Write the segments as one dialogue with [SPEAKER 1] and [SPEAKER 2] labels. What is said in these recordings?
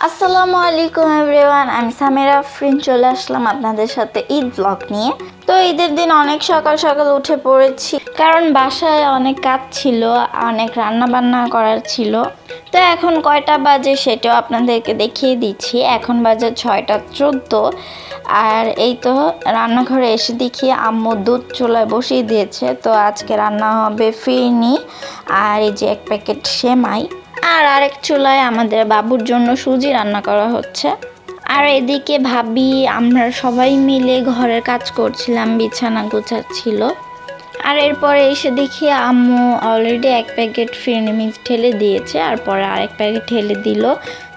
[SPEAKER 1] আসসালামু আলাইকুম এভরিওয়ান, আমি সামিরা আফরিন চলে আসলাম আপনাদের সাথে ঈদ ব্লগ নিয়ে। তো ঈদের দিন অনেক সকাল সকাল উঠে পড়েছি, কারণ বাসায় অনেক কাজ ছিল, অনেক রান্না বান্না করার ছিল। তো এখন কয়টা বাজে সেটাও আপনাদেরকে দেখিয়ে দিচ্ছি। এখন বাজে 6টা 14। আর এই তো রান্নাঘরে এসে দেখি আম্মু দুধ চুলায় বসিয়ে দিয়েছে। তো আজকে রান্না হবে ফিরনি আর এই যে 1 প্যাকেট সেমাই। আর আরেক চুলায় আমাদের বাবুর জন্য সুজি রান্না করা হচ্ছে। আর এদিকে ভাবি আমরা সবাই মিলে ঘরের কাজ করছিলাম, বিছানা গোছাচ্ছিল। আর এরপরে এসে দেখি আম্মু অলরেডি 1 প্যাকেট ফিরনি মিক্স ঢেলে দিয়েছে, আর পরে আরেক প্যাকেট ঢেলে দিল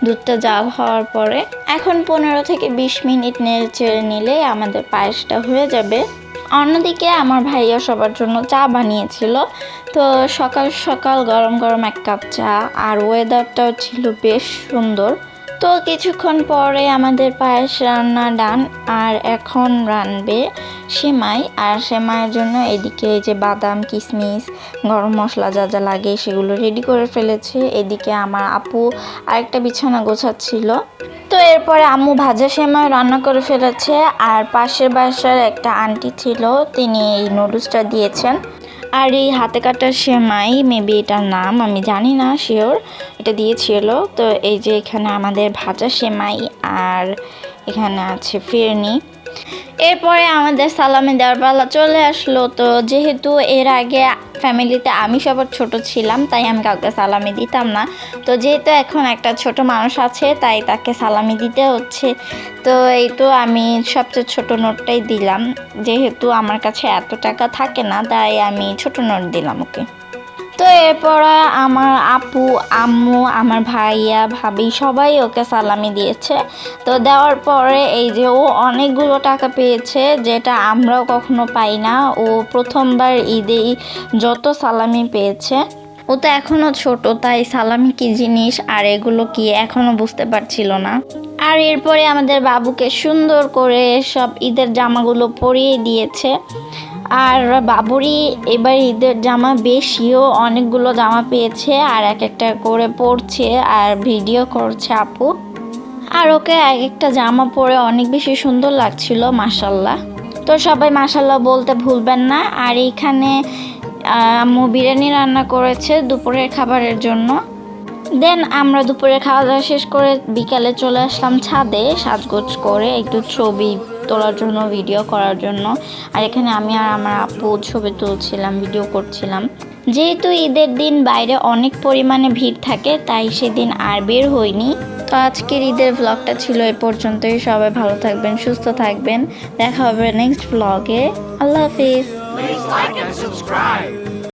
[SPEAKER 1] দুধটা জাল হওয়ার পরে। এখন 15 থেকে 20 মিনিট নেড়ে চেড়ে নিলে আমাদের পায়েসটা হয়ে যাবে। অন্যদিকে আমার ভাইয়া সবার জন্য চা বানিয়েছিল। তো সকাল সকাল গরম গরম 1 কাপ চা, আর ওয়েদারটাও ছিল বেশ সুন্দর। তো কিছুক্ষণ পরে আমাদের পায়েস রান্না ডান। আর এখন রানবে সেমাই। আর সেমাইয়ের জন্য এদিকে এই যে বাদাম, কিশমিশ, গরম মশলা যা যা লাগে সেগুলো রেডি করে ফেলেছে। এদিকে আমার আপু আরেকটা বিছানা গোছাচ্ছিল। তো এরপরে আম্মু ভাজা সেমাই রান্না করে ফেলেছে। আর পাশের বাসার একটা আন্টি ছিল, তিনি এই নুডলসটা দিয়েছেন। আর এই হাতে কাটা সেমাই, মেবি এটার নাম আমি জানি না শিওর, এটা দিয়েছিল। তো এই যে এখানে আমাদের ভাজা সেমাই, আর এখানে আছে ফিরনি। এরপরে আমাদের সালামি দেওয়ার পালা চলে আসলো। তো যেহেতু এর আগে ফ্যামিলিতে আমি সবার ছোট ছিলাম, তাই আমি কাউকে সালামি দিতাম না। তো যেহেতু এখন একটা ছোট মানুষ আছে, তাই তাকে সালামি দিতে হচ্ছে। তো এই তো আমি সবচেয়ে ছোট নোটটাই দিলাম, যেহেতু আমার কাছে এত টাকা থাকে না, তাই আমি ছোট নোট দিলাম ওকে। তো এরপর আমার আপু, আম্মু, আমার ভাইয়া, ভাবি সবাই ওকে সালামি দিয়েছে। তো দেওয়ার পরে এই যে ও অনেকগুলো টাকা পেয়েছে, যেটা আমরাও কখনো পাই না। ও প্রথমবার ঈদেই যত সালামি পেয়েছে। ও তো এখনও ছোট, তাই সালামি কি জিনিস আর এগুলো কি এখনও বুঝতে পারছিল না। আর এরপরে আমাদের বাবুকে সুন্দর করে সব ঈদের জামাগুলো পরিয়ে দিয়েছে। আর বাবুরই এবার ঈদের জামা বেশিও, অনেকগুলো জামা পেয়েছে, আর এক একটা করে পরছে আর ভিডিও করছে আপু। আর ওকে এক একটা জামা পরে অনেক বেশি সুন্দর লাগছিল, মাশাল্লাহ। তো সবাই মাশাল্লাহ বলতে ভুলবেন না। আর এইখানে আম্মু বিরিয়ানি রান্না করেছে দুপুরের খাবারের জন্য। দেন আমরা দুপুরে খাওয়া দাওয়া শেষ করে বিকালে চলে আসলাম ছাদে সাজগোজ করে একটু ছবি তোলার জন্য, ভিডিও করার জন্য। আর এখানে আমি আর আমার আপু ছবি তুলছিলাম, ভিডিও করছিলাম। যেহেতু ঈদের দিন বাইরে অনেক পরিমাণে ভিড় থাকে, তাই সেদিন আর বের হইনি। তো আজকের ঈদের ব্লগটা ছিল এই পর্যন্তই। সবাই ভালো থাকবেন, সুস্থ থাকবেন। দেখা হবে নেক্সট ব্লগে। আল্লাহ হাফিজ।